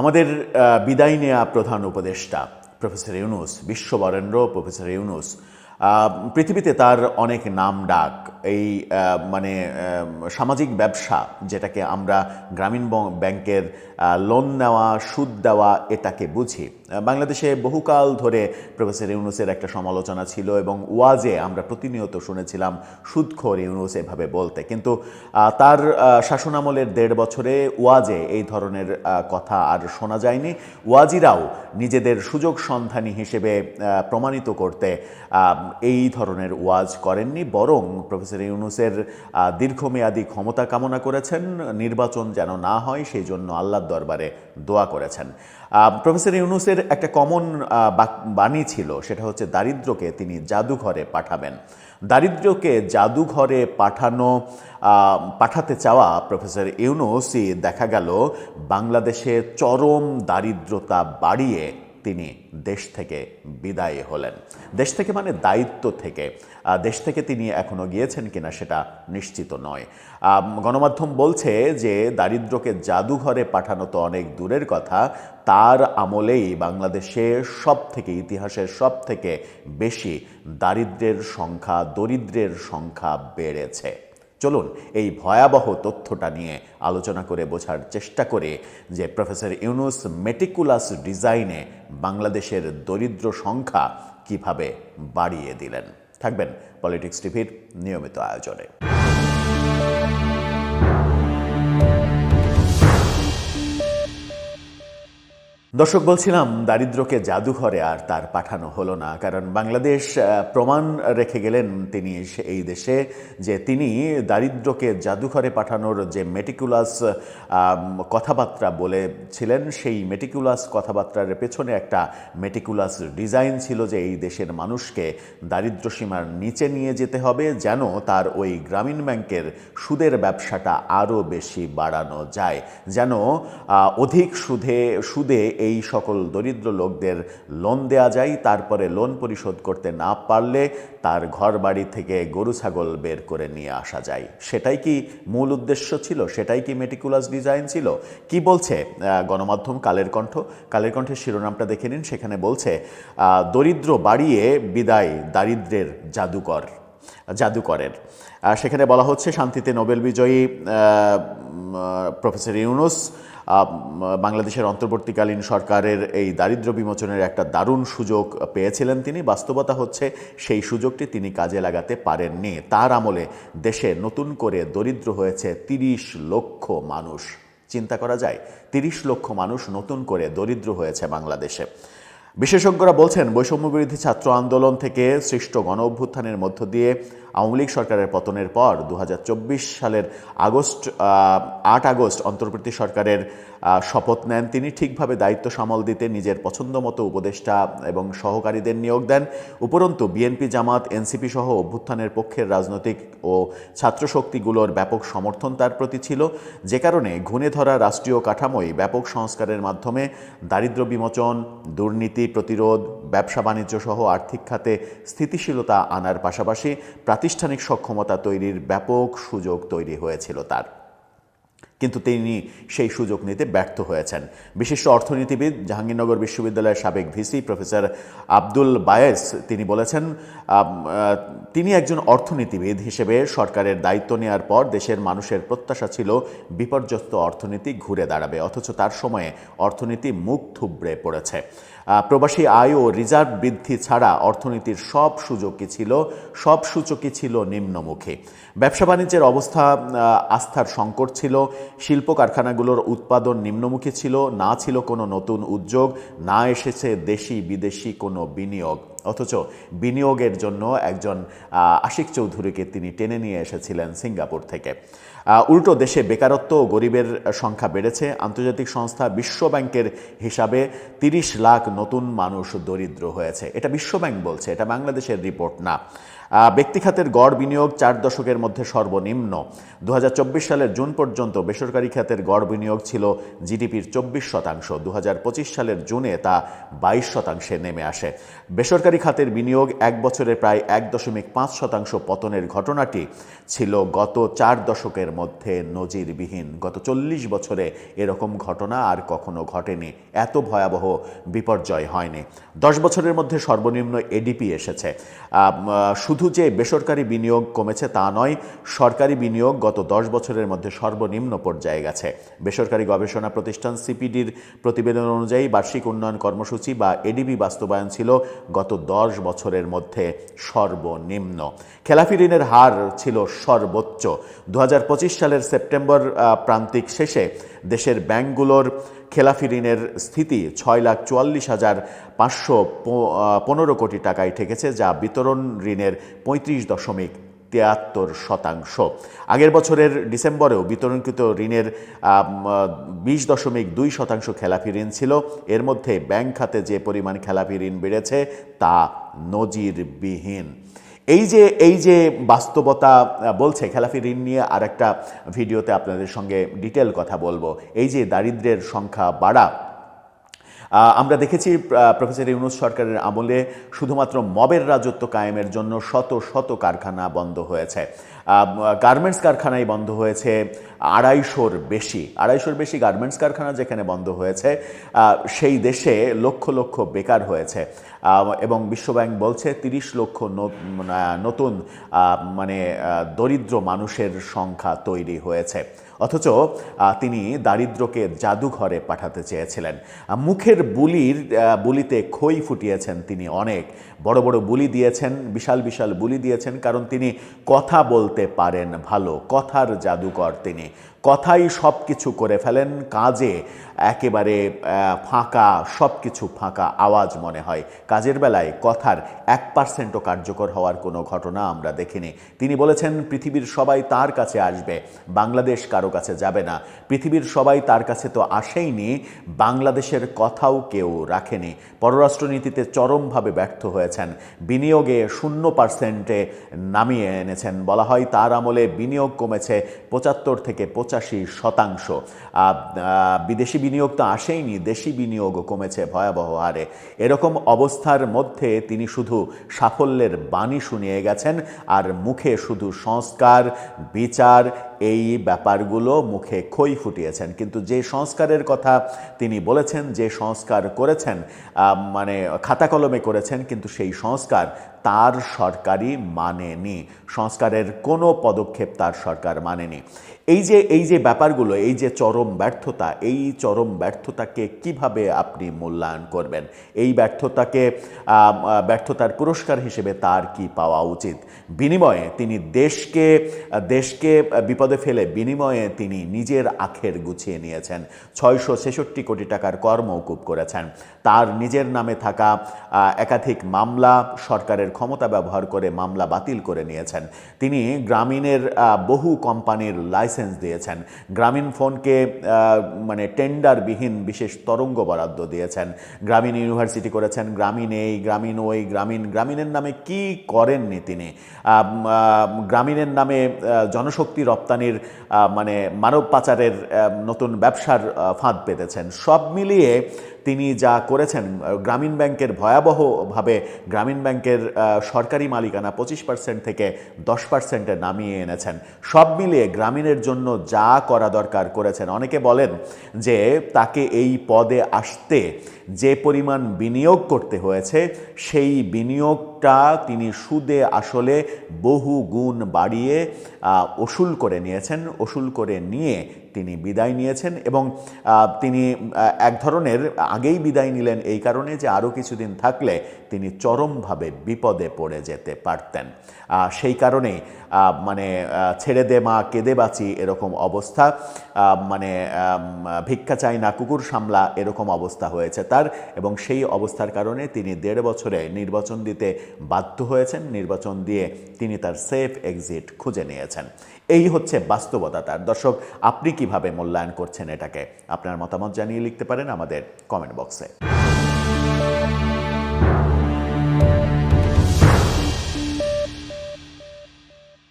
আমাদের বিদায় নেয়া প্রধান উপদেষ্টা প্রফেসর ইউনূস, বিশ্ববরেণ্য প্রফেসর ইউনূস, পৃথিবীতে তার অনেক নাম ডাক। এই সামাজিক ব্যবসা, যেটাকে আমরা গ্রামীণ ব্যাংকের লোন নেওয়া, সুদ দেওয়া, এটাকে বুঝি। বাংলাদেশে বহুকাল ধরে প্রফেসর ইউনূসের একটা সমালোচনা ছিল এবং ওয়াজে আমরা প্রতিনিয়ত শুনেছিলাম সুদখোর ইউনূস এভাবে বলতে। কিন্তু তার শাসনামলের 1.5 বছরে ওয়াজে এই ধরনের কথা আর শোনা যায়নি। ওয়াজিরাও নিজেদের সুযোগ সন্ধানী হিসেবে প্রমাণিত করতে এই ধরনের ওয়াজ করেননি, বরং প্রফেসর ইউনূসের দীর্ঘমেয়াদী ক্ষমতা কামনা করেছেন, নির্বাচন যেন না হয় সেই জন্য আল্লাহর দরবারে দোয়া করেছেন। প্রফেসর ইউনূসের একটা কমন বাণী ছিল, সেটা হচ্ছে দারিদ্র্যকে তিনি জাদুঘরে পাঠাবেন। দারিদ্র্যকে জাদুঘরে পাঠাতে চাওয়া প্রফেসর ইউনূসই দেখা গেল বাংলাদেশে চরম দারিদ্রতা বাড়িয়ে তিনি দেশ থেকে বিদায় হলেন। দেশ থেকে মানে দায়িত্ব থেকে। দেশ থেকে তিনি এখনো গিয়েছেন কিনা সেটা নিশ্চিত নয়। গণমাধ্যম বলছে যে দারিদ্র্যকে জাদুঘরে পাঠানো তো অনেক দূরের কথা, তার আমলেই বাংলাদেশে ইতিহাসের সব থেকে বেশি দরিদ্রের সংখ্যা বেড়েছে। চলুন এই ভয়াবহ তথ্যটা নিয়ে আলোচনা করে বোঝার চেষ্টা করে যে প্রফেসর ইউনূস মেটিকুলাস ডিজাইনে বাংলাদেশের দরিদ্র সংখ্যা কিভাবে বাড়িয়ে দিলেন। থাকবেন পলিটিক্স টিভির নিয়মিত আয়োজনে। দর্শক, বলছিলাম দারিদ্র্যকে জাদুঘরে আর তার পাঠানো হলো না, কারণ বাংলাদেশ প্রমাণ রেখে গেলেন তিনি এই দেশে যে তিনি দারিদ্র্যকে জাদুঘরে পাঠানোর যে মেটিকুলাস কথাবার্তা বলেছিলেন, সেই মেটিকুলাস কথাবার্তার পেছনে একটা মেটিকুলাস ডিজাইন ছিল যে এই দেশের মানুষকে দারিদ্র্য সীমার নিচে নিয়ে যেতে হবে, যেন তার ওই গ্রামীণ ব্যাংকের সুদের ব্যবসাটা আরও বেশি বাড়ানো যায়, যেন অধিক সুদে এই সকল দরিদ্র লোকদের লোন দেয়া যায়। তারপরে লোন পরিশোধ করতে না পারলে তার ঘর বাড়ি থেকে গরু ছাগল বের করে নিয়ে আসা যায়। সেটাই কি মূল উদ্দেশ্য ছিল? সেটাই কি মেটিকুলাস ডিজাইন ছিল? কি বলছে গণমাধ্যম কালের কণ্ঠের শিরোনামটা দেখে নিন। সেখানে বলছে দরিদ্র বাড়িয়ে বিদায় দারিদ্রের জাদুকরের। সেখানে বলা হচ্ছে শান্তিতে নোবেল বিজয়ী প্রফেসর ইউনূস বাংলাদেশের অন্তর্বর্তীকালীন সরকারের এই দারিদ্র্য বিমোচনের একটা দারুণ সুযোগ পেয়েছিলেন তিনি। বাস্তবতা হচ্ছে সেই সুযোগটি তিনি কাজে লাগাতে পারেননি। তার আমলে দেশে নতুন করে দরিদ্র হয়েছে 30 লক্ষ মানুষ। চিন্তা করা যায়, 30 লক্ষ মানুষ নতুন করে দরিদ্র হয়েছে বাংলাদেশে। বিশেষজ্ঞরা বলছেন বৈষম্য বিরোধী ছাত্র আন্দোলন থেকে সৃষ্ট গণ অভ্যুত্থানের মধ্য দিয়ে আওয়ামী লীগ সরকারের পতনের পর 2024 সালের 8 আগস্ট অন্তর্বর্তী সরকারের শপথ নেন তিনি। ঠিকভাবে দায়িত্ব সামাল দিতে নিজের পছন্দ মতো উপদেষ্টা এবং সহকারীদের নিয়োগ দেন। উপরন্তু বিএনপি, জামাত, এনসিপি সহ অভ্যুত্থানের পক্ষের রাজনৈতিক ও ছাত্রশক্তিগুলোর ব্যাপক সমর্থন তার প্রতি ছিল, যে কারণে ঘুণে ধরা রাষ্ট্রীয় কাঠামোয় ব্যাপক সংস্কারের মাধ্যমে দারিদ্র্য বিমোচন, দুর্নীতি প্রতিরোধ, ব্যবসা বাণিজ্য সহ আর্থিক খাতে স্থিতিশীলতা আনার পাশাপাশি প্রাতিষ্ঠানিক সক্ষমতা তৈরির ব্যাপক সুযোগ তৈরি হয়েছিল তার। কিন্তু তিনি সেই সুযোগ নিতে ব্যর্থ হয়েছেন। বিশিষ্ট অর্থনীতিবিদ, জাহাঙ্গীরনগর বিশ্ববিদ্যালয়ের সাবেক ভিসি প্রফেসর আব্দুল বায়েস তিনি বলেছেন, তিনি একজন অর্থনীতিবিদ হিসেবে সরকারের দায়িত্ব নেওয়ার পর দেশের মানুষের প্রত্যাশা ছিল বিপর্যস্ত অর্থনীতি ঘুরে দাঁড়াবে, অথচ তার সময়ে অর্থনীতি মুখ থুবড়ে পড়েছে। প্রবাসী আয় ও রিজার্ভ বৃদ্ধি ছাড়া অর্থনীতির সব সূচকই ছিল নিম্নমুখী। ব্যবসা বাণিজ্যের অবস্থা আস্থার সংকট ছিল, শিল্প কারখানাগুলোর উৎপাদন নিম্নমুখী ছিল, না ছিল কোনো নতুন উদ্যোগ, না এসেছে দেশি বিদেশি কোনো বিনিয়োগ। অথচ বিনিয়োগের জন্য একজন আশিক চৌধুরীকে তিনি টেনে নিয়ে এসেছিলেন সিঙ্গাপুর থেকে। উল্টো দেশে বেকারত্ব ও গরিবের সংখ্যা বেড়েছে। আন্তর্জাতিক সংস্থা বিশ্ব ব্যাংকের হিসাবে 30 লাখ নতুন মানুষ দরিদ্র হয়েছে। এটা বিশ্ব ব্যাংক বলছে, এটা বাংলাদেশের রিপোর্ট না। ব্যক্তি খাতের গড় বিনিয়োগ 4 দশকের মধ্যে সর্বনিম্ন। 2024 সালের জুন পর্যন্ত বেসরকারি খাতের গড় বিনিয়োগ ছিল জিডিপির 24%। 2025 সালের জুনে তা 22% নেমে আসে। বেসরকারি খাতের বিনিয়োগ এক বছরে প্রায় 1.5% পতনের ঘটনাটি ছিল গত 4 দশকের মধ্যে নজিরবিহীন। গত 40 বছরে এরকম ঘটনা আর কখনো ঘটেনি, এত ভয়াবহ বিপর্যয় হয়নি। 10 বছরের মধ্যে সর্বনিম্ন এডিপি এসেছে। শুধু যে বেসরকারি বিনিয়োগ কমেছে তা নয়, সরকারি বিনিয়োগ গত 10 বছরের মধ্যে সর্বনিম্ন পর্যায়ে গেছে। বেসরকারি গবেষণা প্রতিষ্ঠান সিপিডির প্রতিবেদন অনুযায়ী বার্ষিক উন্নয়ন কর্মসূচি বা এডিবি বাস্তবায়ন ছিল গত 10 বছরের মধ্যে সর্বনিম্ন। খেলাফি ঋণের হার ছিল সর্বোচ্চ। 2025 সালের সেপ্টেম্বর প্রান্তিক শেষে দেশের ব্যাংকগুলোর খেলাফি ঋণের স্থিতি 6,44,515 কোটি টাকায় ঠেকেছে, যা বিতরণ ঋণের 35.73%। আগের বছরের ডিসেম্বরেও বিতরণকৃত ঋণের 20.2% খেলাফি ঋণ ছিল। এর মধ্যে ব্যাংক খাতে যে পরিমাণ খেলাফি ঋণ বেড়েছে তা নজিরবিহীন। এই যে বাস্তবতা বলছে, খেলাফি ঋণ নিয়ে আরেকটা ভিডিওতে আপনাদের সঙ্গে ডিটেল কথা বলবো। এই যে দারিদ্র্যের সংখ্যা বাড়া, আমরা দেখেছি প্রফেসর ইউনূস সরকারের আমলে শুধুমাত্র মবের রাজত্ব কায়েমের জন্য শত শত কারখানা বন্ধ হয়েছে। গার্মেন্টস কারখানাই বন্ধ হয়েছে 250-র বেশি গার্মেন্টস কারখানা যেখানে বন্ধ হয়েছে, সেই দেশে লক্ষ লক্ষ বেকার হয়েছে। এবং বিশ্বব্যাংক বলছে 30 লক্ষ নতুন দরিদ্র মানুষের সংখ্যা তৈরি হয়েছে। অথচ তিনি দারিদ্র্যকে জাদুঘরে পাঠাতে চেয়েছিলেন। মুখের বুলিতে খই ফুটিয়েছেন তিনি, অনেক বড় বড় বুলি দিয়েছেন, বিশাল বিশাল বুলি দিয়েছেন, কারণ তিনি কথা বলতে পারেন ভালো, কথার জাদুকর তিনি। কথাই সব কিছু করে ফেলেন, কাজে একেবারে ফাঁকা, সব কিছু ফাঁকা আওয়াজ মনে হয়। কাজের বেলায় কথার 1%ও কার্যকর হওয়ার কোনো ঘটনা আমরা দেখিনি। তিনি বলেছেন পৃথিবীর সবাই তার কাছে আসবে, বাংলাদেশ কারো কাছে যাবে না। পৃথিবীর সবাই তার কাছে তো আসেইনি, বাংলাদেশের কথাও কেউ রাখেনি। পররাষ্ট্রনীতিতে চরমভাবে ব্যর্থ হয়েছেন। বিনিয়োগে 0%-এ নামিয়ে এনেছেন। বলা হয় তার আমলে বিনিয়োগ কমেছে 75 থেকে 85%। বিদেশি বিনিয়োগ তো আসেইনি, দেশি বিনিয়োগও কমেছে ভয়াবহ হারে। এরকম অবস্থার মধ্যে তিনি শুধু সাফল্যের বাণী শুনিয়ে গেছেন, আর মুখে শুধু সংস্কার, বিচার, এই ব্যাপারগুলো মুখে খই ফুটিয়েছেন। কিন্তু যে সংস্কারের কথা তিনি বলেছেন, যে সংস্কার করেছেন, খাতা কলমে করেছেন, কিন্তু সেই সংস্কার তার সরকারই মানেনি। সংস্কারের কোনো পদক্ষেপ তার সরকার মানেনি। এই যে ব্যাপারগুলো, এই যে চরম ব্যর্থতা, এই চরম ব্যর্থতাকে কিভাবে আপনি মূল্যায়ন করবেন? এই ব্যর্থতার পুরস্কার হিসেবে তার কি পাওয়া উচিত? বিনিময়ে তিনি দেশকে বিপদে ফেলে বিনিময়ে তিনি নিজের আখের গুছিয়ে নিয়েছেন। 666 কোটি টাকার কর মওকুফ করেছেন। তার নিজের নামে থাকা একাধিক মামলা সরকারের ক্ষমতা ব্যবহার করে মামলা বাতিল করে নিয়েছেন। তিনি গ্রামীণের বহু কোম্পানির লাইসেন্স দিয়েছেন। গ্রামীণ ফোনকে টেন্ডারবিহীন বিশেষ তরঙ্গ বরাদ্দ দিয়েছেন। গ্রামীণ ইউনিভার্সিটি করেছেন, গ্রামীণের নামে কি করেননি তিনি? গ্রামীণের নামে জনশক্তি রপ্তানির মানব পাচারের নতুন ব্যবসার ফাঁদ পেতেছেন। সব মিলিয়ে তিনি যা করেছেন, গ্রামীণ ব্যাংকের ভয়াবহভাবে গ্রামীণ ব্যাংকের সরকারি মালিকানা 25% থেকে 10%-এ নামিয়ে এনেছেন। সব মিলিয়ে গ্রামীণের জন্য যা করা দরকার করেছেন। অনেকে বলেন যে তাকে এই পদে আসতে যে পরিমাণ বিনিয়োগ করতে হয়েছে, সেই বিনিয়োগটা তিনি সুদে আসলে বহু গুণ বাড়িয়ে ওসুল করে নিয়েছেন। ওসুল করে নিয়ে তিনি বিদায় নিয়েছেন, এবং তিনি এক ধরনের আগেই বিদায় নিলেন এই কারণে যে আরও কিছুদিন থাকলে তিনি চরমভাবে বিপদে পড়ে যেতে পারতেন। সেই কারণেই ছেড়ে দে মা কেঁদে বাঁচি এরকম অবস্থা, ভিক্ষা চাই না কুকুর সামলা এরকম অবস্থা হয়েছে তার। এবং সেই অবস্থার কারণে তিনি 1.5 বছরে নির্বাচন দিতে বাধ্য হয়েছেন। নির্বাচন দিয়ে তিনি তার সেফ এক্সিট খুঁজে নিয়েছেন। এই হচ্ছে বাস্তবতা তার। দর্শক, আপনি কিভাবে মূল্যায়ন করছেন এটাকে? আপনার মতামত জানিয়ে লিখতে পারেন আমাদের কমেন্ট বক্সে।